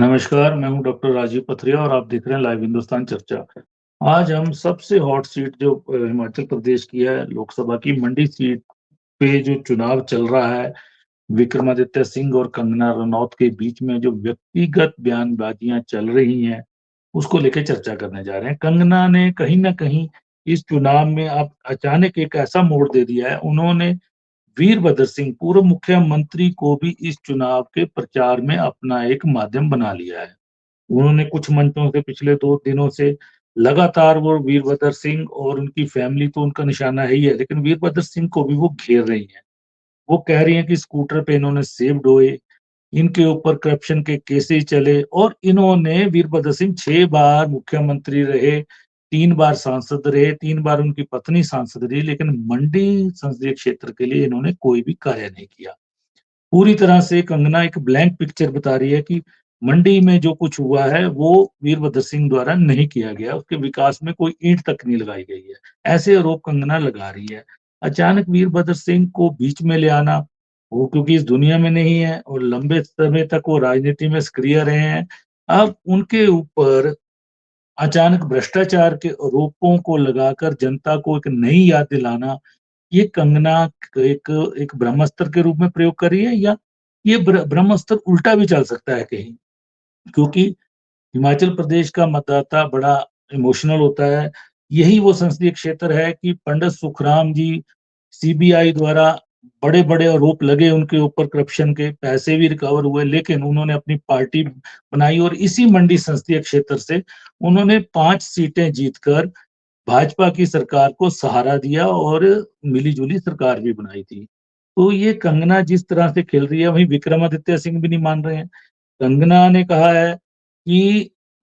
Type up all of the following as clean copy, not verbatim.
नमस्कार, मैं हूँ डॉक्टर राजीव पथरिया और आप देख रहे हैं लाइव हिंदुस्तान चर्चा। आज हम सबसे हॉट सीट जो हिमाचल प्रदेश की है, लोकसभा की मंडी सीट पे जो चुनाव चल रहा है, विक्रमादित्य सिंह और कंगना रनौत के बीच में जो व्यक्तिगत बयानबाजियाँ चल रही हैं, उसको लेके चर्चा करने जा रहे हैं। कंगना ने कहीं न कहीं इस चुनाव में अब अचानक एक ऐसा मोड़ दे दिया है, उन्होंने वीरभद्र सिंह पूर्व मुख्यमंत्री को भी इस चुनाव के प्रचार में अपना एक माध्यम बना लिया है। उन्होंने कुछ मंचों से पिछले 2 दिनों से लगातार वो वीरभद्र सिंह और उनकी फैमिली तो उनका निशाना है ही है, लेकिन वीरभद्र सिंह को भी वो घेर रही हैं। वो कह रही हैं कि स्कूटर पे इन्होंने सेब ढोए, इनके ऊपर करप्शन के केसेस चले और इन्होंने वीरभद्र सिंह 6 बार मुख्यमंत्री रहे, 3 बार सांसद रहे, 3 बार उनकी पत्नी सांसद रही, लेकिन मंडी संसदीय क्षेत्र के लिए इन्होंने कोई भी कार्य नहीं किया। पूरी तरह से कंगना एक ब्लैंक पिक्चर बता रही है कि मंडी में जो कुछ हुआ है वो वीरभद्र सिंह द्वारा नहीं किया गया, उसके विकास में कोई ईंट तक नहीं लगाई गई है। ऐसे आरोप कंगना लगा रही है। अचानक वीरभद्र सिंह को बीच में ले आना, वो क्योंकि इस दुनिया में नहीं है और लंबे समय तक वो राजनीति में सक्रिय रहे हैं। अब उनके ऊपर अचानक भ्रष्टाचार के आरोपों को लगाकर जनता को एक नई याद दिलाना, ये कंगना एक एक ब्रह्मास्त्र के रूप में प्रयोग कर रही है या ये ब्रह्मास्त्र उल्टा भी चल सकता है कहीं? क्योंकि हिमाचल प्रदेश का मतदाता बड़ा इमोशनल होता है। यही वो संसदीय क्षेत्र है कि पंडित सुखराम जी सीबीआई द्वारा बड़े-बड़े आरोप लगे उनके ऊपर करप्शन के, पैसे भी रिकवर हुए, लेकिन उन्होंने अपनी पार्टी बनाई और इसी मंडी संसदीय क्षेत्र से उन्होंने 5 सीटें जीतकर भाजपा की सरकार को सहारा दिया और मिली-जुली सरकार भी बनाई थी। तो ये कंगना जिस तरह से खेल रही है, वहीं विक्रमादित्य सिंह भी नहीं मान रहे हैं। कंगना ने कहा है कि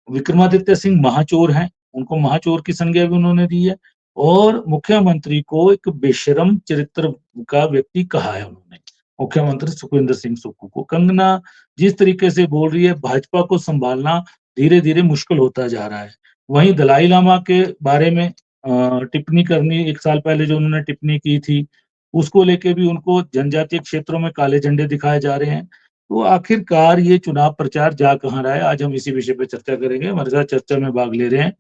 विक्रमादित्य सिंह महाचोर हैं, उनको महाचोर की संज्ञा भी उन्होंने दी है और मुख्यमंत्री को एक बेशर्म चरित्र का व्यक्ति कहा है उन्होंने, मुख्यमंत्री सुखविंदर सिंह सुक्खू को। कंगना जिस तरीके से बोल रही है, भाजपा को सँभालना धीरे-धीरे मुश्किल होता जा रहा है। वहीं दलाई लामा के बारे में टिप्पणी करनी 1 साल पहले जो उन्होंने टिप्पणी की थी, उसको लेके भी उनको जनजातीय क्षेत्रों में काले झंडे दिखाए जा रहे हैं। तो आखिरकार ये चुनाव प्रचार जा कहाँ रहा है? आज हम इसी विषय पे चर्चा करेंगे। हमारे साथ चर्चा में भाग ले रहे हैं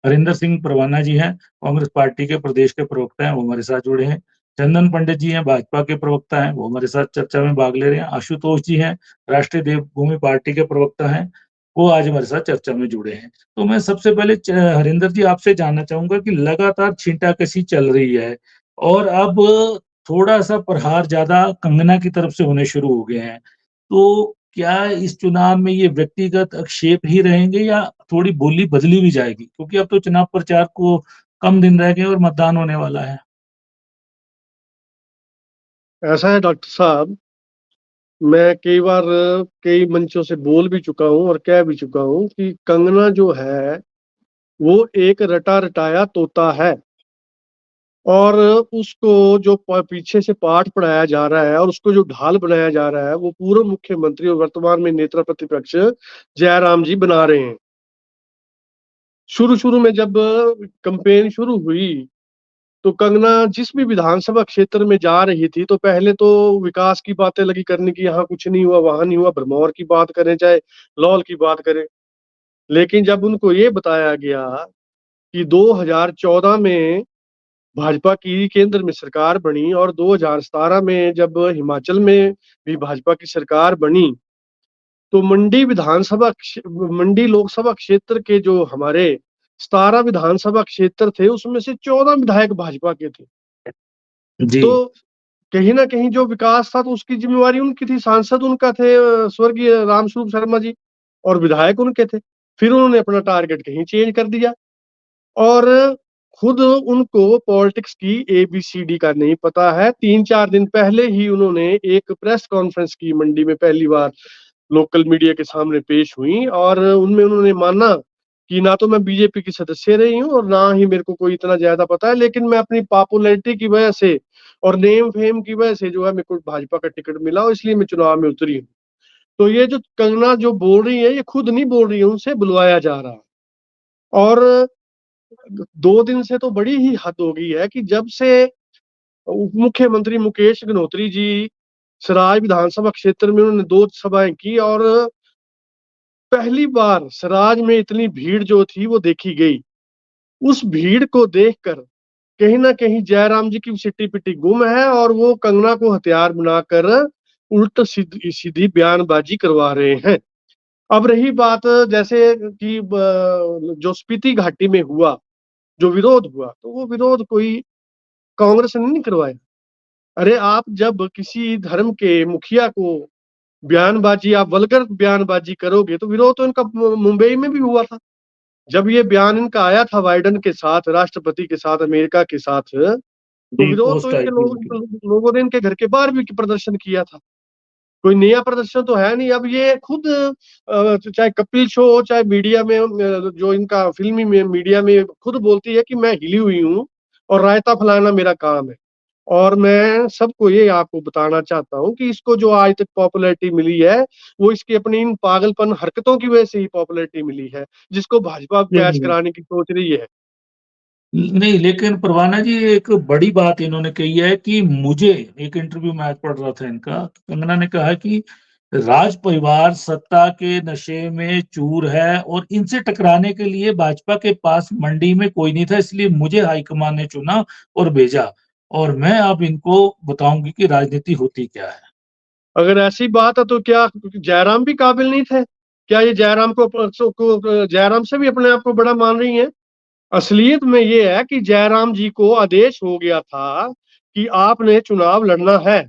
हरिंदर सिंह परवाना जी हैं, कांग्रेस पार्टी के प्रदेश के प्रवक्ता हैं, वो हमारे साथ जुड़े हैं। चंदन पंडित जी हैं, भाजपा के प्रवक्ता हैं, वो हमारे साथ चर्चा में भाग ले रहे हैं। आशुतोष जी हैं, राष्ट्रीय देवभूमि पार्टी के प्रवक्ता हैं, वो आज हमारे साथ चर्चा में जुड़े हैं। तो मैं सबसे पहले हरिंदर जी आपसे जानना चाहूँगा कि लगातार छींटाकशी चल रही है और अब थोड़ा-सा प्रहार ज़्यादा कंगना की तरफ से होने शुरू हो गए हैं। तो क्या इस चुनाव में ये व्यक्तिगत आक्षेप ही रहेंगे या थोड़ी बोली बदली भी जाएगी? क्योंकि अब तो चुनाव प्रचार को कम दिन रह गए और मतदान होने वाला है। ऐसा है डॉक्टर साहब, मैं कई बार कई मंचों से बोल भी चुका हूँ और कह भी चुका हूँ कि कंगना जो है, वो एक रटा-रटाया तोता है और उसको जो पीछे से पाठ पढ़ाया जा रहा है और उसको जो ढाल बनाया जा रहा है, वो पूर्व मुख्यमंत्री और वर्तमान में नेता प्रतिपक्ष जयराम जी बना रहे हैं। शुरू-शुरू में जब कैंपेन शुरू हुई, तो कंगना जिस भी विधानसभा क्षेत्र में जा रही थी, तो पहले तो विकास की बातें लगी करने की, यहाँ कुछ नहीं हुआ, वहाँ नहीं हुआ, भरमौर की बात करें, चाहे लौल की बात करें। लेकिन जब उनको ये बताया गया कि 2014 में भाजपा की केंद्र में सरकार बनी और 2017 में जब हिमाचल में भी भाजपा की सरकार बनी, तो मंडी लोकसभा क्षेत्र के जो हमारे 17 विधानसभा क्षेत्र थे, उसमें से 14 विधायक भाजपा के थे। जी। तो कहीं न कहीं जो विकास था, तो उसकी ज़िम्मेवारी उनकी थी, सांसद उनका थे स्वर्गीय रामस्वरूप शर्मा जी और विधायक उनके थे। फिर उन्होंने अपना टारगेट कहीं चेंज कर दिया और खुद उनको पॉलिटिक्स की एबीसीडी का नहीं पता है। 3-4 दिन पहले ही उन्होंने एक प्रेस कॉन्फ्रेंस की मंडी में पहली बार लोकल मीडिया के सामने पेश हुई और उनमें उन्होंने माना कि ना तो मैं बीजेपी की सदस्य रही हूँ और ना ही मेरे को कोई इतना ज़्यादा पता है, लेकिन मैं अपनी पॉपुलैरिटी की वजह से और नेम फेम की वजह से जो है मेरे को भाजपा का टिकट मिला और इसलिए मैं चुनाव में उतरी हूँ। तो ये जो कंगना जो बोल रही है, ये खुद नहीं बोल रही है, उनसे बुलवाया जा रहा है। और 2 दिन से तो बड़ी ही हद हो गई है कि जब से उप मुख्यमंत्री मुकेश अग्निहोत्री जी सराज विधानसभा क्षेत्र में उन्होंने 2 सभाएँ की और पहली बार सराज में इतनी भीड़ जो थी वो देखी गई। उस भीड़ को देखकर कहीं ना कहीं जयराम जी की सिट्टी पिट्टी गुम है और वो कंगना को हथियार बनाकर उल्ट सीधी सीधी बयानबाजी करवा रहे हैं। अब रही बात जैसे कि जो स्पीति घाटी में हुआ, जो विरोध हुआ, तो वो विरोध कोई कांग्रेस ने नहीं करवाया। अरे आप जब किसी धर्म के मुखिया को बयानबाजी, आप वल्गर बयानबाजी करोगे, तो विरोध तो इनका मुंबई में भी हुआ था। जब ये बयान इनका आया था बाइडेन के साथ, राष्ट्रपति के साथ, अमेरिका के साथ, तो जी, विरोध तो पोस्ट आई इनके थी उनकी। लोगों ने इनके घर के बाहर भी प्रदर्शन किया था। कोई नया प्रदर्शन तो है नहीं। अब ये खुद चाहे कपिल शो हो, चाहे मीडिया में जो इनका फिल्मी में मीडिया में खुद बोलती है कि मैं हिली हुई हूँ और रायता फैलाना मेरा काम है। और मैं सबको ये आपको बताना चाहता हूँ कि इसको जो आज तक पॉपुलैरिटी मिली है, वो इसकी अपनी इन पागलपन हरकतों की वजह से ही पॉपुलैरिटी मिली है, जिसको भाजपा कैच चलिए, कराने की सोच रही है। नहीं, लेकिन परवाना जी एक बड़ी बात इन्होंने कही है कि मुझे, एक इंटरव्यू में आज पढ़ रहा था इनका, कंगना ने कहा कि राज परिवार सत्ता के नशे में चूर है और इनसे टकराने के लिए भाजपा के पास मंडी में कोई नहीं था, इसलिए मुझे हाईकमान ने चुना और भेजा, और मैं अब इनको बताऊंगी कि राजनीति होती क्या है। अगर ऐसी बात है तो क्या जयराम भी काबिल नहीं थे? क्या ये जयराम को जयराम से भी अपने आप को बड़ा मान रही हैं? असलियत में ये है कि जयराम जी को आदेश हो गया था कि आपने चुनाव लड़ना है,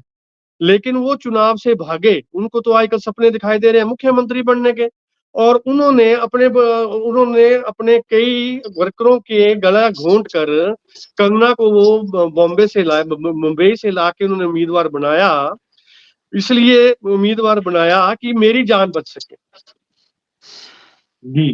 लेकिन वो चुनाव से भागे। उनको तो आजकल सपने दिखाई दे रहे हैं मुख्यमंत्री बनने के। और उन्होंने अपने कई वर्करों के गला घोंट कर कंगना को वो बॉम्बे से लाए, मुंबई से ला के उन्होंने उम्मीदवार बनाया। इसलिए उम्मीदवार बनाया कि मेरी जान बच सके। जी,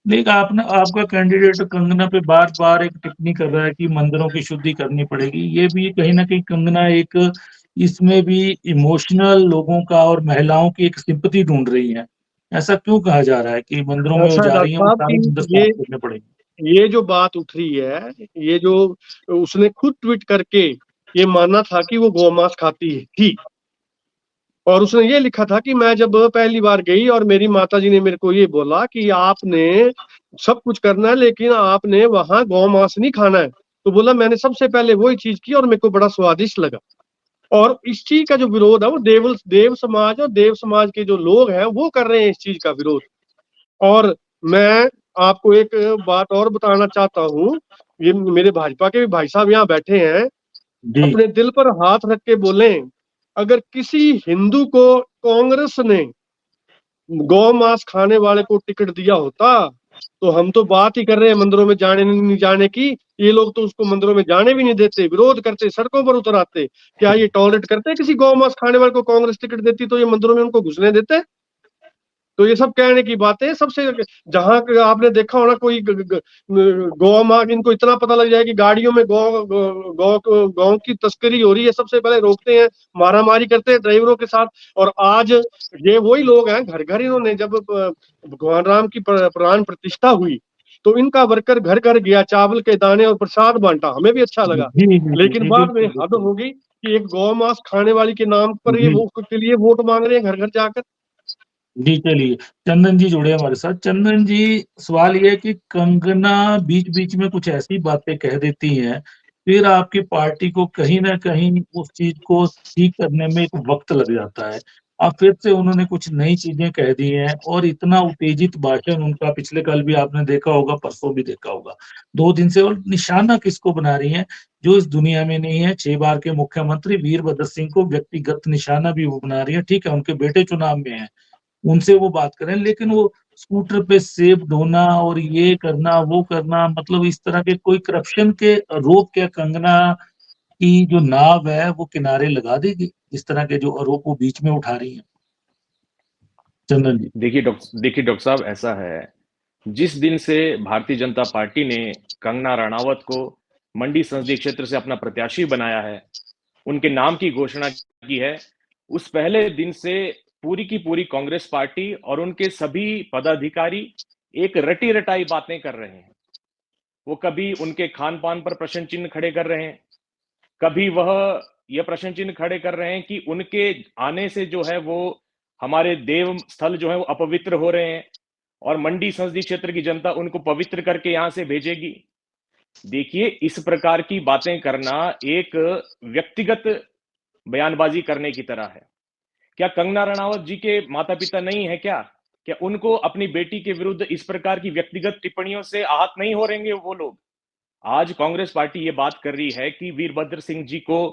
लेकिन आपने, आपका कैंडिडेट कंगना पे बार-बार एक टिप्पणी कर रहा है कि मंदिरों की शुद्धि करनी पड़ेगी। ये भी कहीं न कहीं कंगना एक इसमें भी इमोशनल लोगों का और महिलाओं की एक सिंपैथी ढूँढ रही हैं। ऐसा क्यों कहा जा रहा है कि मंदिरों में वो ऐसा है जा रही हैं, डॉक्टर वो साहब सारे मंदिर कि साफ करने पड़ेंगे? ये जो बात उठ रही है, ये जो उसने खुद ट्वीट करके ये माना था कि वो गौमांस खाती थी। और उसने ये लिखा था कि मैं जब पहली बार गई और मेरी माताजी ने मेरे को ये बोला कि आपने सब कुछ करना है, लेकिन आपने वहां गौमांस नहीं खाना है। तो बोला मैंने सबसे पहले वही चीज की और मेरे को बड़ा स्वादिष्ट लगा। और इस चीज का जो विरोध है वो देव समाज और देव समाज के जो लोग हैं वो कर रहे हैं इस चीज का विरोध। और मैं आपको एक बात और बताना चाहता हूँ। ये मेरे भाजपा के भी भाई साहब यहाँ बैठे हैं, जी, अपने दिल पर हाथ रख के बोले, अगर किसी हिंदू को कांग्रेस ने गौ मांस खाने वाले को टिकट दिया होता, तो हम तो बात ही कर रहे हैं मंदिरों में जाने नहीं जाने की। ये लोग तो उसको मंदिरों में जाने भी नहीं देते, विरोध करते, सड़कों पर उतर आते। क्या ये टॉलरेट करते? किसी गौ मांस खाने वाले को कांग्रेस टिकट देती तो ये मंदिरों में उनको घुसने देते? तो ये सब कहने की बातें सबसे। जहां आपने देखा होना कोई गौ माँ, इनको इतना पता लग जाए कि गाड़ियों में गौ गौ गौ की तस्करी हो रही है, सबसे पहले रोकते हैं, मारामारी करते हैं ड्राइवरों के साथ। और आज ये वही लोग हैं, घर घर इन्होंने जब भगवान राम की प्राण प्रतिष्ठा हुई तो इनका वर्कर घर घर गया, चावल के दाने और प्रसाद बांटा, हमें भी अच्छा लगा। जी, जी, जी, लेकिन जी, बाद में बिल्कुल, हद बिल्कुल। हो गई कि एक गौ मांस खाने वाली के नाम पर ये जी। वो के लिए वोट मांग रहे हैं घर घर जाकर। जी, चलिए, चंदन जी जुड़े हमारे साथ। चंदन जी, सवाल ये है कि कंगना बीच-बीच में कुछ ऐसी बातें कह देती हैं, फिर आपकी पार्टी को कहीं न कहीं उस चीज़ को ठीक करने में एक वक़्त लग जाता है। अब फिर से उन्होंने कुछ नई चीज़ें कह दी हैं और इतना उत्तेजित भाषण उनका, पिछले कल भी आपने देखा होगा, परसों भी देखा होगा। 2 दिन से, और निशाना किसको बना रही हैं, जो इस दुनिया में नहीं है, 6 बार के मुख्यमंत्री वीरभद्र सिंह को व्यक्तिगत निशाना भी वो बना रही हैं। ठीक है, उनके बेटे चुनाव में हैं। उनसे वो बात करें, लेकिन वो स्कूटर पे सेब ढोना और ये करना, वो करना, मतलब इस तरह के कोई करप्शन के आरोप क्या कंगना की जो नाव है वो किनारे लगा देगी? इस तरह के जो आरोप वो बीच में उठा रही हैं? चंदन जी। देखिए डॉक्टर साहब, ऐसा है, जिस दिन से भारतीय जनता पार्टी ने कंगना रनावत को मंडी संसदीय क्षेत्र से अपना प्रत्याशी बनाया है, उनके नाम की घोषणा की है, उस पहले दिन से पूरी की पूरी कांग्रेस पार्टी और उनके सभी पदाधिकारी एक रटी-रटाई बातें कर रहे हैं। वो कभी उनके खान-पान पर प्रश्न चिन्ह खड़े कर रहे हैं, कभी वह यह प्रश्न चिन्ह खड़े कर रहे हैं कि उनके आने से जो है वो हमारे देव स्थल जो है वो अपवित्र हो रहे हैं। और मंडी संसदीय क्षेत्र की जनता उनको पवित्र करके यहां से भेजेगी। देखिए, इस प्रकार की बातें करना एक व्यक्तिगत बयानबाजी करने की तरह है। क्या कंगना रनावत जी के माता-पिता नहीं है क्या? क्या उनको अपनी बेटी के विरुद्ध इस प्रकार की व्यक्तिगत टिप्पणियों से आहत नहीं हो रहेंगे वो लोग? आज कांग्रेस पार्टी ये बात कर रही है कि वीरभद्र सिंह जी को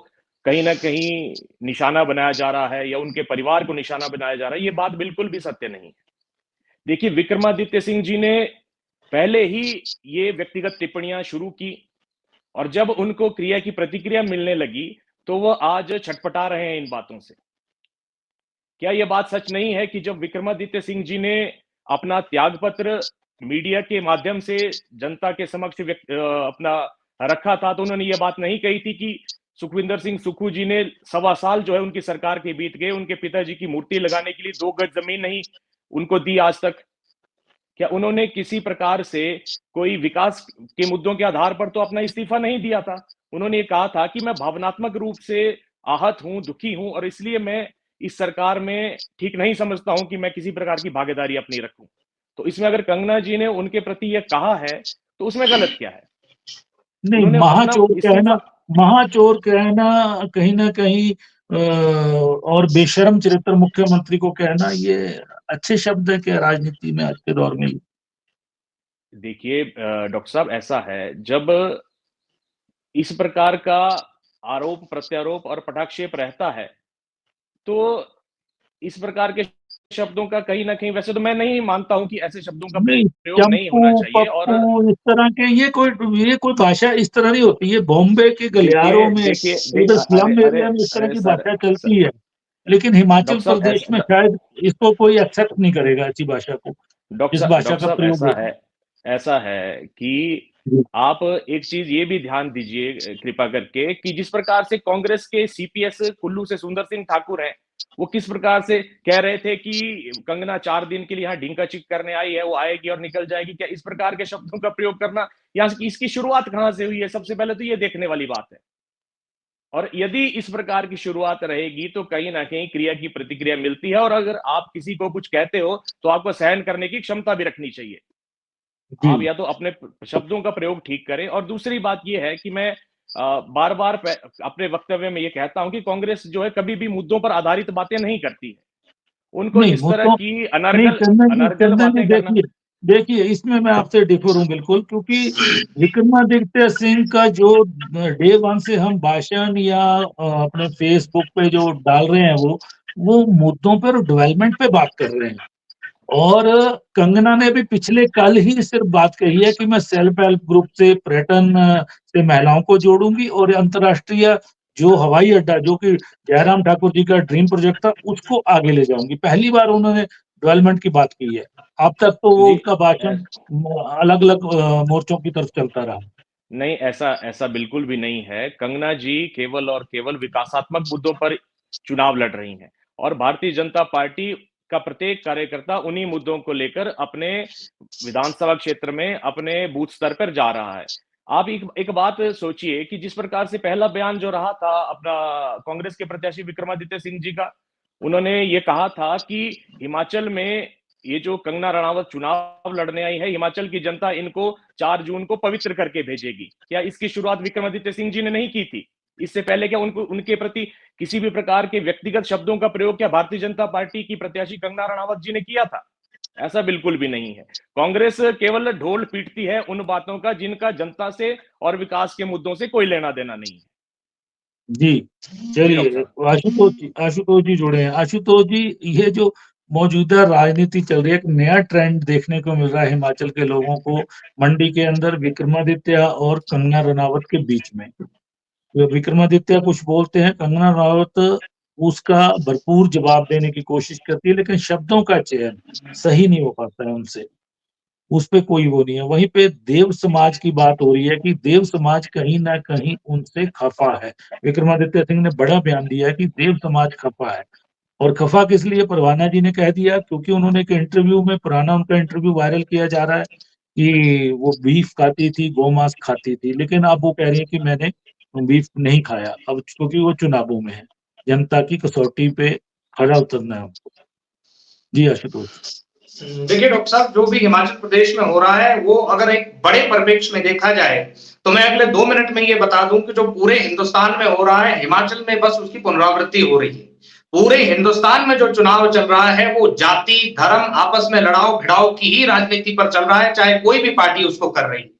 कहीं न कहीं निशाना बनाया जा रहा है या उनके परिवार को निशाना बनाया जा रहा है, ये बात बिल्कुल भी सत्य नहीं है। देखिए, विक्रमादित्य सिंह जी ने पहले ही ये व्यक्तिगत टिप्पणियां शुरू की और जब उनको क्रिया की प्रतिक्रिया मिलने लगी, तो वो आज छटपटा रहे हैं इन बातों से। क्या यह बात सच नहीं है कि जब विक्रमादित्य सिंह जी ने अपना त्यागपत्र मीडिया के माध्यम से जनता के समक्ष अपना रखा था, तो उन्होंने ये बात नहीं कही थी कि सुखविंदर सिंह सुक्खू जी ने 1.25 साल जो है उनकी सरकार के बीत गए, उनके पिताजी की मूर्ति लगाने के लिए 2 गज जमीन नहीं उनको दी आज तक। क्या उन्होंने किसी प्रकार से कोई विकास के मुद्दों के आधार पर तो अपना इस्तीफा नहीं दिया था? उन्होंने ये कहा था कि मैं भावनात्मक रूप से आहत हूं, दुखी हूं और इसलिए मैं इस सरकार में ठीक नहीं समझता हूं कि मैं किसी प्रकार की भागीदारी अपनी रखूं। तो इसमें अगर कंगना जी ने उनके प्रति यह कहा है, तो उसमें गलत क्या है? नहीं, उन्होंने अपना इस्तीफा महाचोर कहना कहीं ना कहीं और बेशर्म चरित्र मुख्यमंत्री को कहना, ये अच्छे शब्द है क्या राजनीति में आज के दौर में? देखिए डॉक्टर साहब, ऐसा है, जब इस प्रकार का आरोप प्रत्यारोप और पटाक्षेप रहता है, तो इस प्रकार के शब्दों का कहीं न कहीं, वैसे तो मैं नहीं मानता हूँ कि ऐसे शब्दों का नहीं, प्रयोग नहीं चंपू होना चाहिए और पप्पू इस तरह के, ये कोई भाषा इस तरह नहीं होती है। बॉम्बे के गलियारों देखिए में, देखिए उधर अरे स्लम अरे एरिया में इस तरह अरे की सर, भाषा चलती है, लेकिन हिमाचल डॉक्टर साहब प्रदेश में शायद इसको कोई एक्सेप्ट नहीं करेगा, ऐसी भाषा को, इस भाषा डॉक्टर का साहब प्रयोग होता ऐसा है कि है। आप एक चीज ये भी ध्यान दीजिए कृपा करके कि जिस प्रकार से कांग्रेस के सीपीएस कुल्लू से सुंदर सिंह ठाकुर हैं, वो किस प्रकार से कह रहे थे कि कंगना 4 दिन के लिए यहाँ ढींका चिक करने आई है, वो आएगी और निकल जाएगी। क्या इस प्रकार के शब्दों का प्रयोग करना, यहाँ इसकी शुरुआत कहां से हुई है? सबसे पहले तो ये देखने वाली बात है। और यदि इस प्रकार की शुरुआत रहेगी तो कहीं ना कहीं क्रिया की प्रतिक्रिया मिलती है, और अगर आप किसी को कुछ कहते हो तो आपको सहन करने की क्षमता भी रखनी चाहिए। जी, आप या तो अपने शब्दों का प्रयोग ठीक करें, और दूसरी बात यह है कि मैं बार बार अपने वक्तव्य में ये कहता हूं कि कांग्रेस जो है कभी भी मुद्दों पर आधारित बातें नहीं करती है। उनको नहीं इस वो तरह तो की नहीं, अनर्गल अनर्गल चंदन जी बातें करना। देखिए, इसमें मैं आपसे डिफर हूं बिल्कुल, क्योंकि विक्रमादित्य सिंह का जो डे वन से हम भाषण या अपने फेसबुक पे जो डाल रहे हैं, वो मुद्दों पर, डेवलपमेंट पे बात कर रहे हैं। और कंगना ने भी पिछले कल ही सिर्फ बात कही है कि मैं सेल्फ हेल्प ग्रुप से, पर्यटन से महिलाओं को जोड़ूंगी और अंतर्राष्ट्रीय जो हवाई अड्डा, जो कि जयराम ठाकुर जी का ड्रीम प्रोजेक्ट था, उसको आगे ले जाऊंगी। पहली बार उन्होंने डेवलपमेंट की बात की है। अब तक तो वो जी, उनका भाषण अलग अलग मोर्चों की तरफ चलता रहा। नहीं, ऐसा ऐसा बिल्कुल भी नहीं है। कंगना जी केवल और केवल विकासात्मक मुद्दों पर चुनाव लड़ रही हैं, और भारतीय जनता पार्टी का प्रत्येक कार्यकर्ता उन्हीं मुद्दों को लेकर अपने विधानसभा क्षेत्र में अपने बूथ स्तर पर जा रहा है। आप एक बात सोचिए कि जिस प्रकार से पहला बयान जो रहा था अपना कांग्रेस के प्रत्याशी विक्रमादित्य सिंह जी का, उन्होंने ये कहा था कि हिमाचल में ये जो कंगना रनावत चुनाव लड़ने आई है, हिमाचल की जनता इनको 4 जून को पवित्र करके भेजेगी। क्या इसकी शुरुआत विक्रमादित्य सिंह जी ने नहीं की थी? इससे पहले क्या उनको, उनके प्रति किसी भी प्रकार के व्यक्तिगत शब्दों का प्रयोग क्या भारतीय जनता पार्टी की प्रत्याशी कंगना रनावत जी ने किया था? ऐसा बिल्कुल भी नहीं है। कांग्रेस केवल ढोल पीटती है उन बातों का जिनका जनता से और विकास के मुद्दों से कोई लेना देना नहीं है। जी, जी डॉक्टर चलिए, साहब। आशुतोष जी जुड़े हैं। आशुतोष जी, ये जो मौजूदा राजनीति चल रही है, एक नया ट्रेंड देखने को मिल रहा है हिमाचल के लोगों को, मंडी के अंदर विक्रमादित्य और कंगना रनावत के बीच में। तो विक्रमादित्य कुछ बोलते हैं, कंगना रनावत उसका भरपूर जवाब देने की कोशिश करती है, लेकिन शब्दों का चयन सही नहीं हो पाता है उनसे, उस पे कोई वो नहीं है। वहीं पे देव समाज की बात हो रही है कि देव समाज कहीं ना कहीं उनसे खफा है। विक्रमादित्य सिंह ने बड़ा बयान दिया है कि देव समाज खफा है। और खफा किस लिए, परवाना जी ने कह दिया, क्योंकि उन्होंने एक इंटरव्यू में, पुराना उनका इंटरव्यू वायरल किया जा रहा है कि वो बीफ खाती थी, गोमांस खाती थी, लेकिन अब वो कह रही है कि मैंने बीफ नहीं खाया, अब क्योंकि वो चुनावों में है, जनता की कसौटी पे खरा उतरना है उनको। जी आशुतोष। देखिए डॉक्टर साहब, जो भी हिमाचल प्रदेश में हो रहा है वो अगर एक बड़े परिप्रेक्ष्य में देखा जाए तो मैं अगले 2 मिनट में ये बता दूं कि जो पूरे हिंदुस्तान में हो रहा है, हिमाचल में बस उसकी पुनरावृत्ति हो रही है। पूरे हिंदुस्तान में जो चुनाव चल रहा है वो जाति, धर्म, आपस में लड़ाओ भिड़ाओ की ही राजनीति पर चल रहा है, चाहे कोई भी पार्टी उसको कर रही है।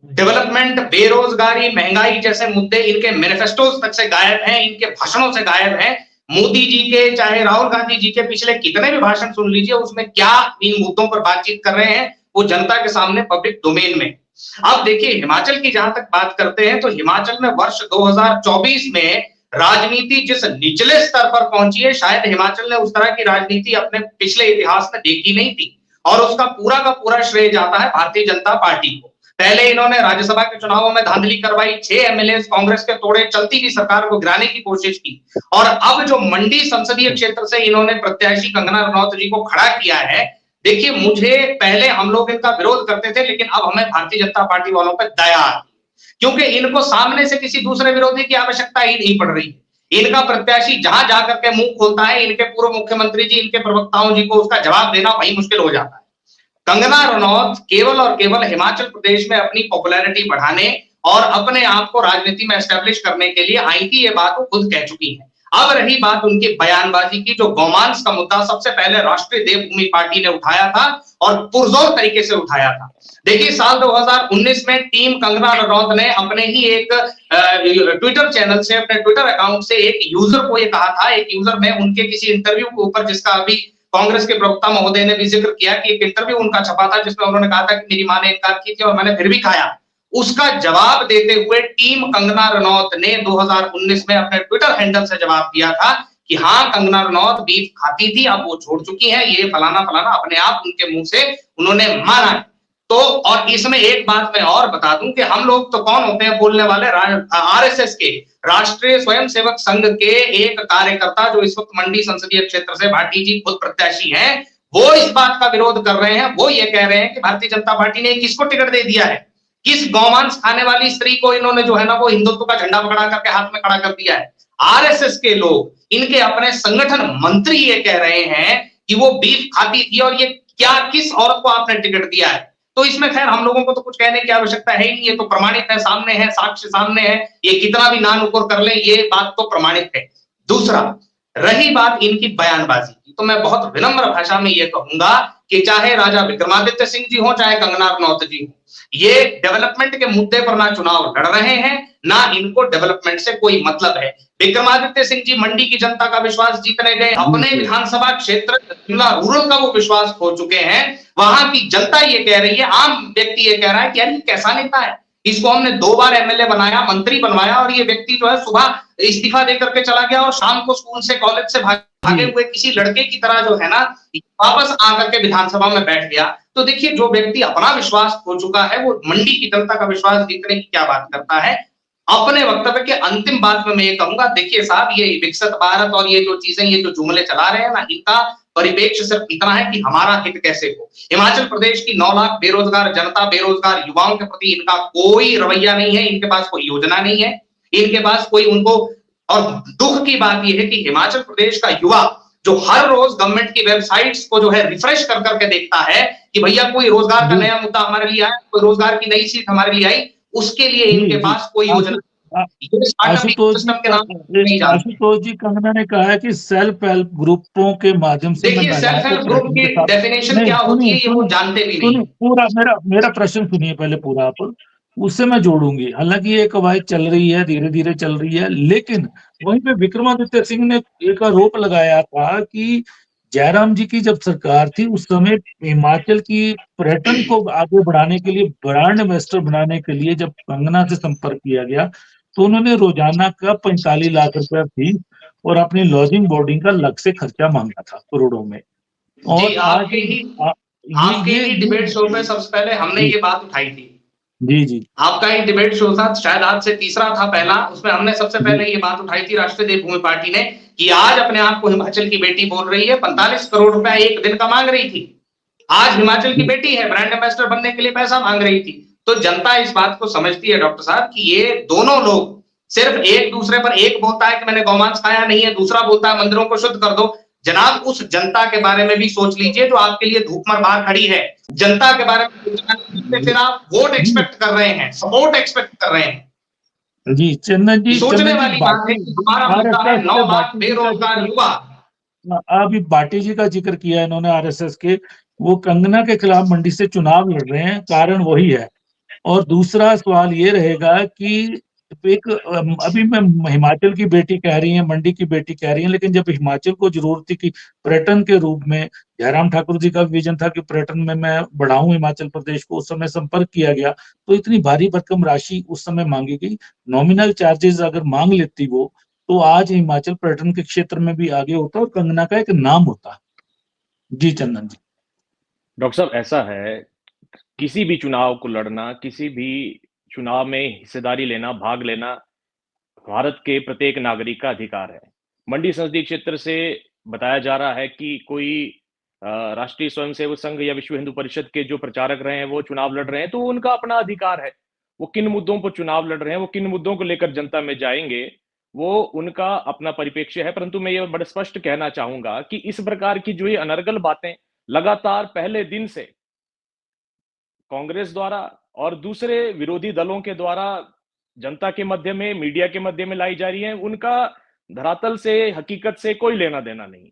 डेवलपमेंट, बेरोजगारी, महंगाई जैसे मुद्दे इनके मैनिफेस्टोज तक से गायब हैं, इनके भाषणों से गायब हैं। मोदी जी के, चाहे राहुल गांधी जी के पिछले कितने भी भाषण सुन लीजिए, उसमें क्या इन मुद्दों पर बातचीत कर रहे हैं वो जनता के सामने पब्लिक डोमेन में। अब देखिए, हिमाचल की जहां तक बात करते हैं तो हिमाचल में वर्ष 2024 में राजनीति जिस निचले स्तर पर पहुंची है, शायद हिमाचल ने उस तरह की राजनीति अपने पिछले इतिहास में देखी नहीं थी, और उसका पूरा का पूरा श्रेय जाता है भारतीय जनता पार्टी को। पहले इन्होंने राज्यसभा के चुनावों में धांधली करवाई, 6 एमएलए कांग्रेस के तोड़े, चलती हुई सरकार को गिराने की कोशिश की, और अब जो मंडी संसदीय क्षेत्र से इन्होंने प्रत्याशी कंगना रनौत जी को खड़ा किया है, देखिए मुझे पहले हम लोग इनका विरोध करते थे, लेकिन अब हमें भारतीय जनता पार्टी वालों पर दया आती है, क्योंकि इनको सामने से किसी दूसरे विरोधी की आवश्यकता ही नहीं पड़ रही है। इनका प्रत्याशी जहां जाकर के मुंह खोलता है, इनके पूर्व मुख्यमंत्री जी, इनके प्रवक्ताओं जी को उसका जवाब देना वही मुश्किल हो जाता है। कंगना रनौत केवल और केवल हिमाचल प्रदेश में अपनी पॉपुलैरिटी बढ़ाने और अपने आप को राजनीति में एस्टेब्लिश करने के लिए आई थी, ये बात वो खुद कह चुकी है। अब रही बात उनकी बयानबाजी की, जो गौमांस का मुद्दा सबसे पहले राष्ट्रीय देवभूमि पार्टी ने उठाया था और पुरजोर तरीके से उठाया था। देखिए, साल 2019 में टीम कंगना रनौत ने अपने ही एक ट्विटर चैनल से, अपने ट्विटर अकाउंट से एक यूजर को ये कहा था, एक यूजर ने उनके किसी इंटरव्यू के ऊपर, जिसका अभी कांग्रेस के प्रवक्ता महोदय ने भी जिक्र किया कि एक इंटरव्यू उनका छपा था जिसमें उन्होंने कहा था कि मेरी मां ने इनकार की थी और मैंने फिर भी खाया। उसका जवाब देते हुए टीम कंगना रनौत ने 2019 में अपने ट्विटर हैंडल से जवाब दिया था कि हाँ, कंगना रनौत बीफ खाती थी, अब वो छोड़ चुकी है, ये फलाना फलाना अपने आप उनके मुंह से उन्होंने माना है। तो और इसमें एक बात मैं और बता दूं कि हम लोग तो कौन होते हैं बोलने वाले, आरएसएस के राष्ट्रीय स्वयंसेवक संघ के एक कार्यकर्ता जो इस वक्त मंडी संसदीय क्षेत्र से भाटी जी खुद प्रत्याशी हैं, वो इस बात का विरोध कर रहे हैं। वो ये कह रहे हैं कि भारतीय जनता पार्टी ने किसको टिकट दे दिया है, किस गौमांस खाने वाली स्त्री को इन्होंने जो है ना वो हिंदुत्व का झंडा पकड़ा करके हाथ में खड़ा कर दिया है। आरएसएस के लोग, इनके अपने संगठन मंत्री ये कह रहे हैं कि वो बीफ खाती थी और ये क्या, किस औरत को आपने टिकट दिया है। तो इसमें खैर हम लोगों को तो कुछ कहने की आवश्यकता है ही नहीं, ये तो प्रमाणित है, सामने है, साक्ष्य सामने है, ये कितना भी नान नुकुर कर ले, ये बात तो प्रमाणित है। दूसरा, रही बात इनकी बयानबाजी की, तो मैं बहुत विनम्र भाषा में ये कहूंगा कि चाहे राजा विक्रमादित्य सिंह जी हो, चाहे कंगना रनौत जी हो, ये डेवलपमेंट के मुद्दे पर ना चुनाव लड़ रहे हैं, ना इनको डेवलपमेंट से कोई मतलब है। विक्रमादित्य सिंह जी मंडी की जनता का विश्वास जीतने गए, अपने विधानसभा क्षेत्र शिमला रूरल का वो विश्वास खो चुके हैं। वहां की जनता ये कह रही है, आम व्यक्ति ये कह रहा है कि यार ये कैसा नेता है, इसको हमने 2 बार एमएलए बनाया, मंत्री बनवाया, और ये व्यक्ति जो है सुबह इस्तीफा देकर के चला गया और शाम को स्कूल से, कॉलेज से भागे हुए किसी लड़के की तरह जो है ना वापस आकर के विधानसभा में बैठ गया। तो देखिए, जो व्यक्ति अपना विश्वास खो चुका है वो मंडी की जनता का विश्वास जीतने की क्या बात करता है। अपने वक्तव्य के अंतिम बात में मैं ये कहूंगा, देखिए साहब, ये विकसित भारत और ये जो चीजें, ये जो जुमले चला रहे हैं ना, इनका परिप्रेक्ष्य सिर्फ इतना है कि हमारा हित कैसे हो। हिमाचल प्रदेश की 9 लाख बेरोजगार जनता, बेरोजगार युवाओं के प्रति इनका कोई रवैया नहीं है, इनके पास कोई योजना नहीं है, इनके पास कोई उनको। और दुख की बात यह है कि हिमाचल प्रदेश का युवा जो हर रोज गवर्नमेंट की वेबसाइट्स को जो है रिफ्रेश कर करके देखता है कि भैया कोई रोजगार का नया मुद्दा हमारे लिए आया, कोई रोजगार की नई सीट हमारे लिए आई, उसके लिए इनके पास कोई योजना। आशुतोष जी, कंगना ने कहा है कि सेल्फ हेल्प ग्रुपों के माध्यम से, देखिए सेल्फ हेल्प ग्रुप की डेफिनेशन क्या होती है ये वो जानते भी नहीं। पूरा मेरा प्रश्न सुनिए पहले पूरा आप, उससे मैं जोड़ूंगी। हालांकि ये कवायद चल रही है, धीरे धीरे चल रही है, लेकिन वहीं पे विक्रमादित्य सिंह ने एक आरोप लगाया था कि जयराम जी की जब सरकार थी उस समय हिमाचल की पर्यटन को आगे बढ़ाने के लिए, ब्रांड एम्बेसडर बनाने के लिए जब कंगना से संपर्क किया गया तो उन्होंने रोजाना का 45 लाख रुपया फीस और अपनी लॉजिंग बोर्डिंग का अलग से खर्चा मांगा था करोड़ों में। और आपके ही डिबेट शो पे सबसे पहले हमने ये बात उठाई थी। जी, आपका एक डिबेट शो था, शायद आज से तीसरा था पहला, उसमें हमने सबसे पहले ये बात उठाई थी राष्ट्रीय देवभूमि पार्टी ने कि आज अपने आप को हिमाचल की बेटी बोल रही है, 45 करोड़ रुपया एक दिन का मांग रही थी। आज हिमाचल की बेटी है, ब्रांड एम्बेसडर बनने के लिए पैसा मांग रही थी। तो जनता इस बात को समझती है डॉक्टर साहब कि ये दोनों लोग सिर्फ एक दूसरे पर, एक बोलता है कि मैंने गौमांस खाया नहीं है, दूसरा बोलता है मंदिरों को शुद्ध कर दो। जनाब उस जनता के बारे में भी सोच लीजिए जो आपके लिए धूपमर बाहर खड़ी है। जनता के बारे में फिर आप वोट एक्सपेक्ट कर रहे हैं, सपोर्ट एक्सपेक्ट कर रहे हैं। जी चंदन जी, सोचने वाली बात है कि हमारा मुद्दा है 9 लाख बेरोजगार युवा। अभी भाटी जी का जिक्र किया इन्होंने आरएसएस के, वो कंगना के खिलाफ मंडी से चुनाव लड़ रहे हैं, कारण वही है। और दूसरा सवाल ये रहेगा कि एक अभी मैं हिमाचल की बेटी कह रही है, मंडी की बेटी कह रही है, लेकिन जब हिमाचल को जरूरत थी कि पर्यटन के रूप में, जयराम ठाकुर जी का विजन था कि पर्यटन में मैं बढ़ाऊं हिमाचल प्रदेश को, उस समय संपर्क किया गया तो इतनी भारी भरकम राशि उस समय मांगी गई। नॉमिनल चार्जेस अगर मांग लेती वो, तो आज हिमाचल पर्यटन के क्षेत्र में भी आगे होता और कंगना का एक नाम होता। जी चंदन जी। डॉक्टर साहब, ऐसा है, किसी भी चुनाव को लड़ना, किसी भी चुनाव में हिस्सेदारी लेना, भाग लेना भारत के प्रत्येक नागरिक का अधिकार है। मंडी संसदीय क्षेत्र से बताया जा रहा है कि कोई राष्ट्रीय स्वयंसेवक संघ या विश्व हिंदू परिषद के जो प्रचारक रहे हैं वो चुनाव लड़ रहे हैं, तो उनका अपना अधिकार है। वो किन मुद्दों पर चुनाव लड़ रहे हैं, वो किन मुद्दों को लेकर जनता में जाएंगे, वो उनका अपना परिप्रेक्ष्य है। परंतु मैं ये बड़े स्पष्ट कहना चाहूंगा कि इस प्रकार की जो ये अनर्गल बातें लगातार पहले दिन से कांग्रेस द्वारा और दूसरे विरोधी दलों के द्वारा जनता के मध्य में, मीडिया के मध्य में लाई जा रही है, उनका धरातल से, हकीकत से कोई लेना देना नहीं।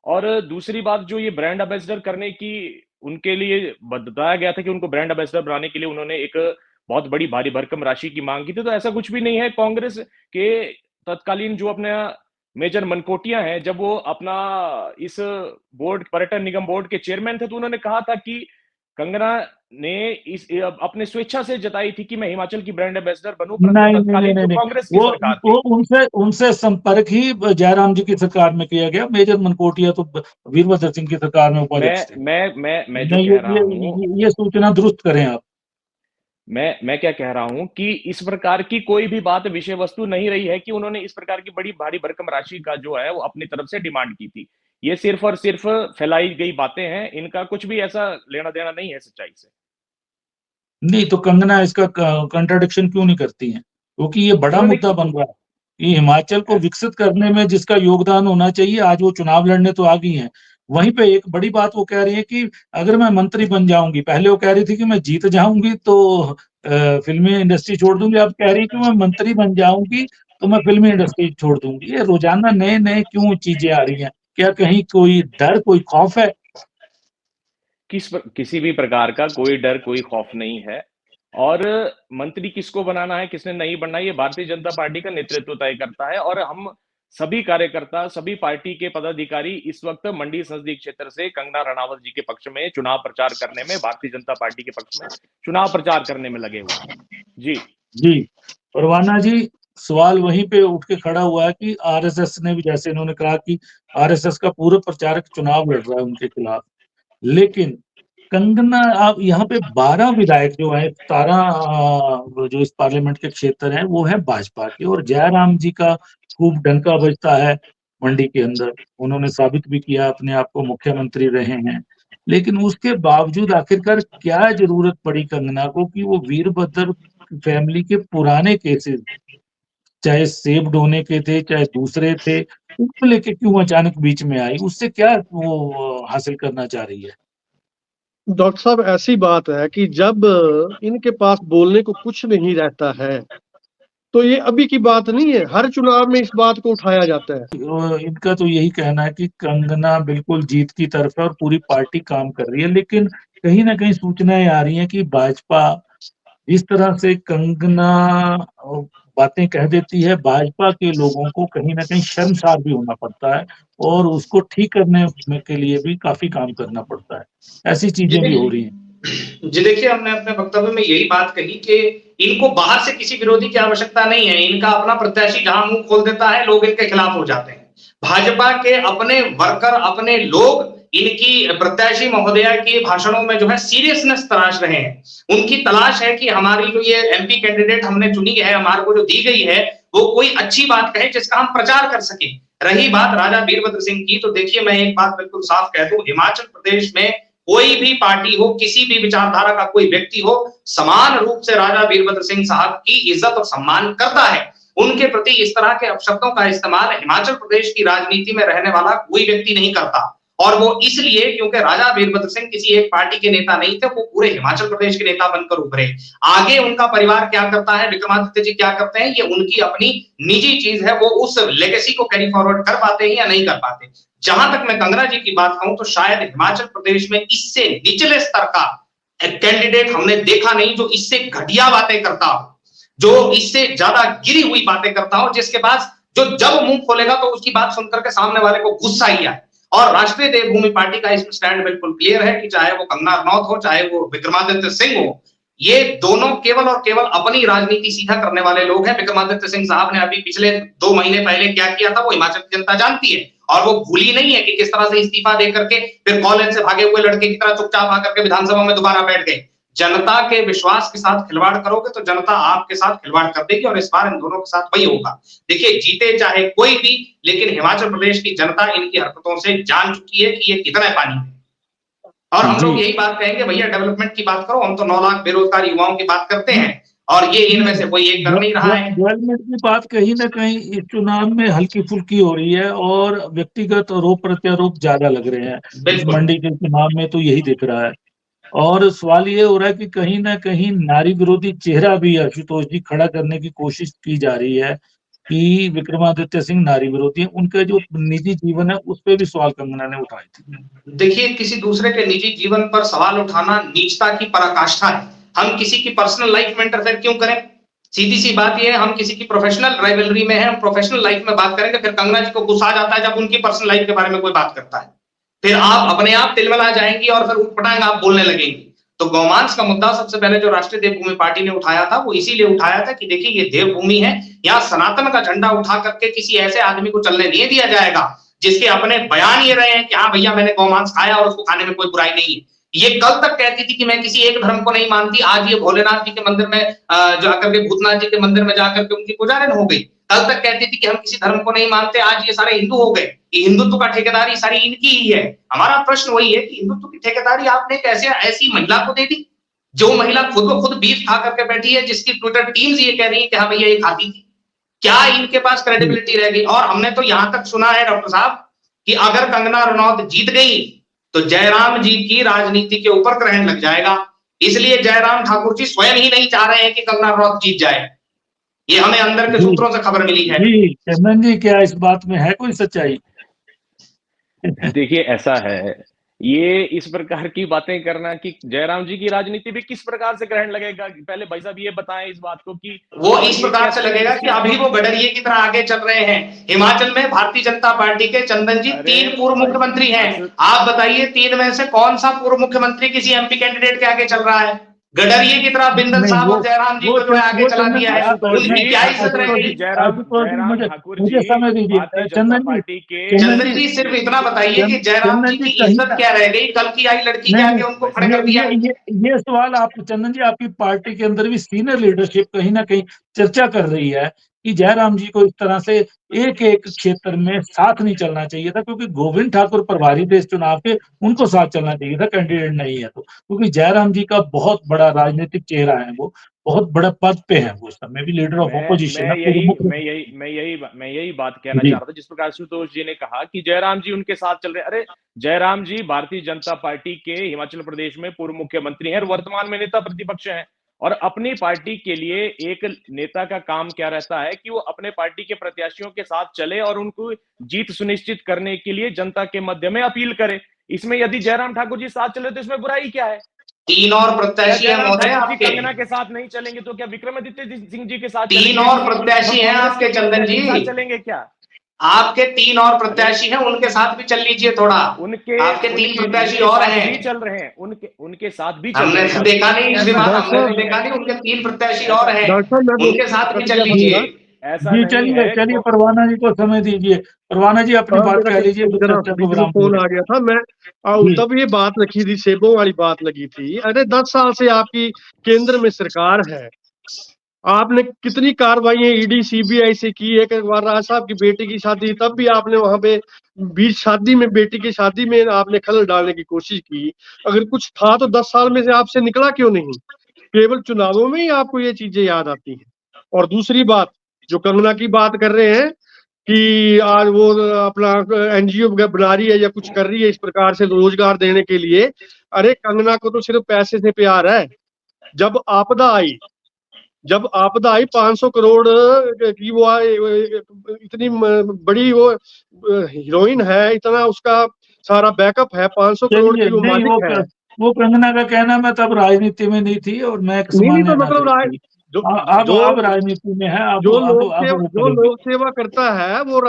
और दूसरी बात, जो ये ब्रांड एम्बेसडर करने की उनके लिए बताया गया था कि उनको ब्रांड एम्बेसडर बनाने के लिए उन्होंने एक बहुत बड़ी भारी भरकम राशि की मांग की थी, तो ऐसा कुछ भी नहीं है। कांग्रेस के तत्कालीन जो अपने मेजर मनकोटिया हैं, जब वो अपना इस बोर्ड, पर्यटन निगम बोर्ड के चेयरमैन थे, तो उन्होंने कहा था कि कंगना ने इस अपने स्वेच्छा से जताई थी कि मैं हिमाचल की ब्रांड एम्बेसडर बनूं, परंतु तत्कालीन जो कांग्रेस की सरकार थी, उनसे संपर्क ही जयराम जी की सरकार में किया गया। मेजर मनकोटिया तो वीरभद्र सिंह की सरकार में उपाध्यक्ष थे। मैं जो कह रहा हूं, ये सूचना दुरुस्त करें आप। मैं क्या कह रहा हूं कि इस प्रकार की कोई भी बात विषय वस्तु नहीं रही है कि उन्होंने इस प्रकार की बड़ी भारी भरकम राशि का जो है वो अपनी तरफ से डिमांड की थी। ये सिर्फ और सिर्फ फैलाई गई बातें हैं, इनका कुछ भी ऐसा लेना देना नहीं है सच्चाई से। नहीं तो कंगना इसका कंट्राडिक्शन क्यों नहीं करती हैं? क्योंकि ये बड़ा मुद्दा बन रहा है। ये हिमाचल को विकसित करने में जिसका योगदान होना चाहिए, आज वो चुनाव लड़ने तो आ गई हैं। वहीं पे एक बड़ी बात वो कह रही है कि अगर मैं मंत्री बन जाऊंगी, पहले वो कह रही थी कि मैं जीत जाऊंगी तो फिल्मी इंडस्ट्री छोड़ दूंगी, अब कह रही है कि मैं मंत्री बन जाऊंगी तो मैं फिल्मी इंडस्ट्री छोड़ दूंगी। ये रोजाना नए नए क्यों चीजें आ रही हैं? क्या कहीं कोई डर, कोई खौफ है? किसी भी प्रकार का कोई डर, कोई खौफ नहीं है। और मंत्री किसको बनाना है, किसने नहीं बनना है, ये भारतीय जनता पार्टी का नेतृत्व तय करता है। और हम सभी कार्यकर्ता, सभी पार्टी के पदाधिकारी इस वक्त मंडी संसदीय क्षेत्र से कंगना रणावत जी के पक्ष में चुनाव प्रचार करने में, भारतीय जनता पार्टी के पक्ष में चुनाव प्रचार करने में लगे हुए हैं। जी परवाना जी, सवाल वहीं पे उठ के खड़ा हुआ है कि आरएसएस ने भी, जैसे इन्होंने कहा कि आरएसएस का पूरा प्रचारक चुनाव लड़ रहा है उनके खिलाफ, लेकिन कंगना, आप यहाँ पे 12 विधायक जो है, 17 जो इस पार्लियामेंट के क्षेत्र हैं वो है भाजपा के, और जयराम जी का खूब डंका बजता है मंडी के अंदर। उन्होंने साबित भी किया अपने आप को, मुख्यमंत्री रहे हैं। लेकिन उसके बावजूद आखिरकार क्या जरूरत पड़ी कंगना को कि वो वीरभद्र फैमिली के पुराने केसेस, चाहे सेब ढोने के थे चाहे दूसरे थे, उसको लेके क्यों अचानक बीच में आई? उससे क्या वो हासिल करना चाह रही है? डॉक्टर साहब, ऐसी बात है कि जब इनके पास बोलने को कुछ नहीं रहता है तो ये अभी की बात नहीं है, हर चुनाव में इस बात को उठाया जाता है। इनका तो यही कहना है कि कंगना बिल्कुल जीत की तरफ है और पूरी पार्टी काम कर रही है, लेकिन कहीं ना कहीं सूचनाएं आ रही हैं कि भाजपा इस तरह से कंगना बातें कह देती है, भाजपा के लोगों को कहीं ना कहीं शर्मसार भी होना पड़ता है और उसको ठीक करने के लिए भी काफी काम करना पड़ता है। ऐसी चीजें भी हो रही हैं। जी देखिए, हमने अपने वक्तव्य में यही बात कही कि इनको बाहर से किसी विरोधी की आवश्यकता नहीं है। इनका अपना प्रत्याशी जहां मुंह खोल देता है, लोग इनके खिलाफ हो जाते हैं। भाजपा के अपने वर्कर, अपने लोग इनकी प्रत्याशी महोदया के भाषणों में जो है सीरियसनेस तलाश रहे हैं। उनकी तलाश है कि हमारी जो ये एमपी कैंडिडेट हमने चुनी है, हमारे को जो दी गई है, वो कोई अच्छी बात कहे जिसका हम प्रचार कर सके। रही बात राजा वीरभद्र सिंह की, तो देखिए मैं एक बात बिल्कुल साफ कह दूं, हिमाचल प्रदेश में कोई भी पार्टी हो, किसी भी विचारधारा का कोई व्यक्ति हो, समान रूप से राजा वीरभद्र सिंह साहब की इज्जत और सम्मान करता है। उनके प्रति इस तरह के अपशब्दों का इस्तेमाल हिमाचल प्रदेश की राजनीति में रहने वाला कोई व्यक्ति नहीं करता। और वो इसलिए क्योंकि राजा वीरभद्र सिंह किसी एक पार्टी के नेता नहीं थे, वो पूरे हिमाचल प्रदेश के नेता बनकर उभरे। आगे उनका परिवार क्या करता है, विक्रमादित्य जी क्या करते हैं, ये उनकी अपनी निजी चीज है, वो उस लेगेसी को कैरी फॉरवर्ड कर पाते हैं या नहीं कर पाते। जहां तक मैं कंगना जी की बात कहूं तो शायद हिमाचल प्रदेश में इससे निचले स्तर का कैंडिडेट हमने देखा नहीं जो इससे घटिया बातें करता हो, जो इससे ज्यादा गिरी हुई बातें करता हो, जिसके पास जो जब मुंह खोलेगा तो उसकी बात सुनकर के सामने वाले को गुस्सा ही आए। और राष्ट्रीय देवभूमि पार्टी का इसमें स्टैंड बिल्कुल क्लियर है कि चाहे वो कंगना रनौत हो, चाहे वो विक्रमादित्य सिंह हो, ये दोनों केवल और केवल अपनी राजनीति सीधा करने वाले लोग हैं। विक्रमादित्य सिंह साहब ने अभी पिछले 2 महीने पहले क्या किया था वो हिमाचल की जनता जानती है, और वो भूली नहीं है कि किस तरह से इस्तीफा दे करके फिर कॉलेज से भागे हुए लड़के की तरह चुपचाप आकर के विधानसभा में दोबारा बैठ गए। जनता के विश्वास के साथ खिलवाड़ करोगे तो जनता आपके साथ खिलवाड़ कर देगी, और इस बार इन दोनों के साथ वही होगा। देखिए, जीते चाहे कोई भी, लेकिन हिमाचल प्रदेश की जनता इनकी हरकतों से जान चुकी है कि ये कितना है पानी में। और हम लोग यही बात कहेंगे, भैया डेवलपमेंट की बात करो, हम तो 9 लाख बेरोजगार युवाओं की बात करते हैं, और ये इनमें से कोई एक कर नहीं रहा है। डेवलपमेंट की बात कहीं ना कहीं इस चुनाव में हल्की फुल्की हो रही है, और व्यक्तिगत आरोप प्रत्यारोप ज्यादा लग रहे हैं इस मंडी के चुनाव में, तो यही दिख रहा है। और सवाल ये हो रहा है कि कहीं ना कहीं नारी विरोधी चेहरा भी आशुतोष जी खड़ा करने की कोशिश की जा रही है कि विक्रमादित्य सिंह नारी विरोधी हैं। उनका जो निजी जीवन है उस पर भी सवाल कंगना ने उठाए थे। देखिए, किसी दूसरे के निजी जीवन पर सवाल उठाना नीचता की पराकाष्ठा है। हम किसी की पर्सनल लाइफ में इंटरफेयर क्यों करें? सीधी सी बात यह है, हम किसी की प्रोफेशनल राइवलरी में है, हम प्रोफेशनल लाइफ में बात करेंगे। फिर कंगना जी को गुस्सा आ जाता है जब उनकी पर्सनल लाइफ के बारे में कोई बात करता है, फिर आप अपने आप तिलमिला जाएंगी और फिर उठपटांग आप बोलने लगेंगी। तो गौमांस का मुद्दा सबसे पहले जो राष्ट्रीय देवभूमि पार्टी ने उठाया था वो इसीलिए उठाया था कि देखिए, ये देवभूमि है, यहाँ सनातन का झंडा उठा करके किसी ऐसे आदमी को चलने नहीं दिया जाएगा जिसके अपने बयान ये रहे हैं कि हाँ भैया मैंने गौमांस खाया और उसको खाने में कोई बुराई नहीं है। ये कल तक कहती थी कि मैं किसी एक धर्म को नहीं मानती, आज ये भोलेनाथ जी के मंदिर में जाकर के, भूतनाथ जी के मंदिर में जाकर के उनकी पुजारन हो गई। कल तक कहती थी कि हम किसी धर्म को नहीं मानते, आज ये सारे हिंदू हो गए। ये हिंदुत्व का ठेकेदारी सारी इनकी ही है। हमारा प्रश्न वही है कि हिंदुत्व की ठेकेदारी आपने कैसे ऐसी महिला को दे दी, जो महिला खुद ब खुद बीफ खा करके बैठी है, जिसकी ट्विटर टीम्स ये कह रही है कि हाँ भैया ये खाती थी। क्या इनके पास क्रेडिबिलिटी रह गई? और हमने तो यहां तक सुना है डॉक्टर साहब कि अगर कंगना रनौत जीत गई तो जयराम जी की राजनीति के ऊपर ग्रहण लग जाएगा। इसलिए जयराम ठाकुर जी स्वयं ही नहीं चाह रहे हैं कि कंगना रनौत जीत जाए। ये हमें अंदर के सूत्रों से खबर मिली है। जी चंदन जी, क्या इस बात में है कोई सच्चाई? देखिए, ऐसा है, ये इस प्रकार की बातें करना कि जयराम जी की राजनीति भी किस प्रकार से ग्रहण लगेगा, पहले भाई साहब ये बताएं इस बात को कि वो इस प्रकार से लगेगा कि अभी वो गडरिये की तरह आगे चल रहे हैं। हिमाचल में भारतीय जनता पार्टी के चंदन जी 3 पूर्व मुख्यमंत्री हैं। आप बताइए 3 में से कौन सा पूर्व मुख्यमंत्री किसी एमपी कैंडिडेट के आगे चल रहा है? गडरिये की तरह बिंदल साहब और जयराम जी को जो है आगे चला दिया है, उनकी क्या इज्जत रहेगी? मुझे समय दीजिए चंदन जी, सिर्फ इतना बताइए कि जयराम जी की इज्जत क्या रह गई? कल की आई लड़की के आगे उनको खड़े कर दिया। ये सवाल आप चंदन जी, आपकी पार्टी के अंदर भी सीनियर लीडरशिप कहीं ना कहीं चर्चा कर रही है कि जयराम जी को इस तरह से एक क्षेत्र में साथ नहीं चलना चाहिए था, क्योंकि गोविंद ठाकुर प्रभारी थे इस चुनाव के, उनको साथ चलना चाहिए था, कैंडिडेट नहीं है तो। क्योंकि जयराम जी का बहुत बड़ा राजनीतिक चेहरा है, वो बहुत बड़ा पद पे है, वो समय भी लीडर ऑफ ऑपोजिशन है। मैं यही बात कहना चाह रहा था, जिस प्रकार आशुतोष जी ने कहा कि जयराम जी उनके साथ चल रहे। अरे जयराम जी भारतीय जनता पार्टी के हिमाचल प्रदेश में पूर्व मुख्यमंत्री हैं और वर्तमान में नेता प्रतिपक्ष हैं, और अपनी पार्टी के लिए एक नेता का काम क्या रहता है कि वो अपने पार्टी के प्रत्याशियों के साथ चले और उनको जीत सुनिश्चित करने के लिए जनता के मध्य में अपील करे। इसमें यदि जयराम ठाकुर जी साथ चले तो इसमें बुराई क्या है? 3 और प्रत्याशी हैं आपके। कंगना के साथ नहीं चलेंगे तो क्या विक्रमादित्य सिंह जी के साथ? 3 और प्रत्याशी हैं आपके चंदन जी, चलेंगे क्या? आपके 3 और प्रत्याशी हैं, उनके साथ भी चल लीजिए थोड़ा। आपके 3 प्रत्याशी और हैं, चल रहे हैं, उनके साथ भी हमने देखा नहीं, इस बार हमने देखा नहीं, उनके 3 प्रत्याशी और हैं, उनके साथ भी चल लीजिए। जी चलिए परवाना जी को समय दीजिए। परवाना जी अपनी बात कह लीजिए। फोन आ गया था, मैं तब ये बात रखी थी, सेबों वाली बात लगी थी। अरे 10 साल से आपकी केंद्र में सरकार है, आपने कितनी कार्रवाई ईडी सीबीआई से की। एक बार राज साहब की बेटी की शादी, तब भी आपने वहां पे बीच शादी में, बेटी की शादी में आपने खलल डालने की कोशिश की। अगर कुछ था तो 10 साल में से आपसे निकला क्यों नहीं? केवल चुनावों में ही आपको ये चीजें याद आती हैं। और दूसरी बात, जो कंगना की बात कर रहे हैं कि आज वो अपना एनजीओ बना रही है या कुछ कर रही है इस प्रकार से रोजगार देने के लिए, अरे कंगना को तो सिर्फ पैसे से प्यार है। जब आपदा आई 500 करोड़ की वो इतनी बड़ी वो हीरोइन है, इतना उसका सारा बैकअप है, 500 करोड़ की वो मालिक है। वो कंगना का कहना मैं तब राजनीति में नहीं थी और मैं एक नहीं तो मतलब अब राजनीति में है। जो लोक सेवा करता है वो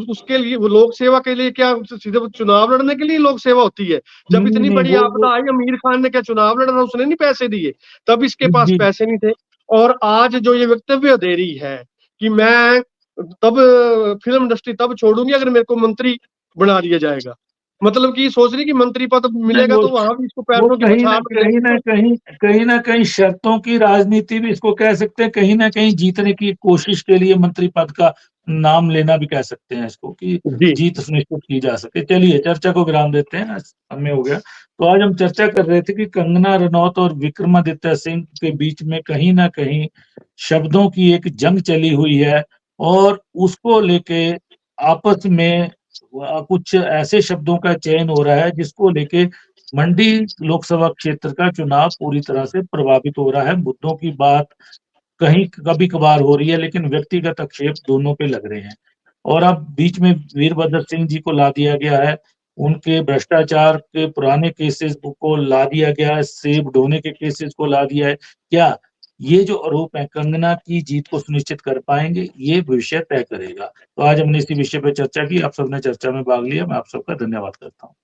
उसके लिए, वो लोक सेवा के लिए क्या सीधे चुनाव लड़ने के लिए लोक सेवा होती है? जब इतनी बड़ी आपदा आई, आमिर खान ने क्या चुनाव लड़ा था? उसने नहीं पैसे दिए, तब इसके पास पैसे नहीं थे। और आज जो ये वक्तव्य दे रही है कि मैं तब फिल्म इंडस्ट्री तब छोड़ूंगी अगर मेरे को मंत्री बना दिया जाएगा, मतलब कि सोच रही कि मंत्री पद मिलेगा तो वहां भी इसको पैसों की कहीं ना कहीं शर्तों की राजनीति भी इसको कह सकते हैं, कहीं ना कहीं जीतने की कोशिश के लिए मंत्री पद का नाम लेना भी कह सकते हैं इसको, कि जीत सुनिश्चित की जा सके। चलिए चर्चा को विराम देते हैं, समय हो गया। तो आज हम चर्चा कर रहे थे कि कंगना रनौत और विक्रमादित्य सिंह के बीच में कहीं ना कहीं शब्दों की एक जंग चली हुई है और उसको लेके आपस में कुछ ऐसे शब्दों का चयन हो रहा है जिसको लेके मंडी लोकसभा क्षेत्र का चुनाव पूरी तरह से प्रभावित हो रहा है। मुद्दों की बात कहीं कभी कभार हो रही है लेकिन व्यक्तिगत आक्षेप दोनों पे लग रहे हैं। और अब बीच में वीरभद्र सिंह जी को ला दिया गया है, उनके भ्रष्टाचार के पुराने केसेस को ला दिया गया है, सेब ढोने के केसेस को ला दिया है। क्या ये जो आरोप है कंगना की जीत को सुनिश्चित कर पाएंगे? ये भविष्य तय करेगा। तो आज हमने इसी विषय पर चर्चा की, आप सबने चर्चा में भाग लिया, मैं आप सबका धन्यवाद करता हूँ।